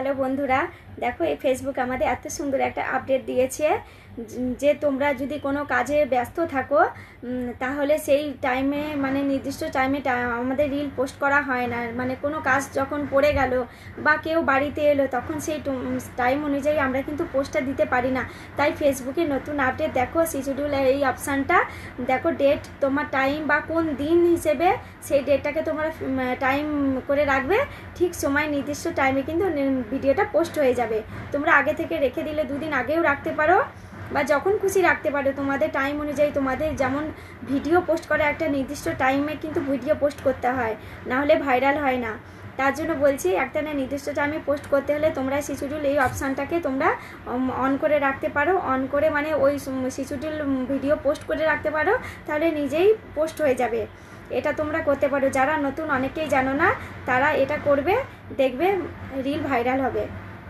Hello বন্ধুরা, দেখো এই ফেসবুক আমাদের এত সুন্দর একটা আপডেট দিয়েছে যে তোমরা যদি কোনো কাজে ব্যস্ত থাকো তাহলে সেই টাইমে মানে নির্দিষ্ট টাইমে আমাদের রিল পোস্ট করা হয় না। মানে কোনো কাজ যখন পড়ে গেল বা কেউ বাড়িতে এলো তখন সেই টাইম অনুযায়ী আমরা কিন্তু পোস্টটা দিতে পারি না। তাই ফেসবুকে নতুন আপডেট দেখো, শিডিউল এই অপশানটা দেখো, ডেট তোমার টাইম বা কোন দিন হিসেবে সেই ডেটটাকে তোমরা টাইম করে রাখবে, ঠিক সময় নির্দিষ্ট টাইমে কিন্তু ভিডিওটা পোস্ট হয়ে যাবে। তোমরা আগে থেকে রেখে দিলে 2 দিন আগেও রাখতে পারো বা যখন খুশি রাখতে পারো, তোমাদের টাইম অনুযায়ী। তোমাদের যেমন ভিডিও পোস্ট করা একটা নির্দিষ্ট টাইমে কিন্তু ভিডিও পোস্ট করতে হয়, না হলে ভাইরাল হয় না। তার জন্য বলছি একটা না নির্দিষ্ট টাইমে পোস্ট করতে হলে তোমরা শিডিউল এই অপশানটাকে তোমরা অন করে রাখতে পারো। অন করে মানে ওই শিডিউল ভিডিও পোস্ট করে রাখতে পারো, তাহলে নিজেই পোস্ট হয়ে যাবে। এটা তোমরা করতে পারো। যারা নতুন অনেকেই জানো না, তারা এটা করবে, দেখবে রিল ভাইরাল হবে।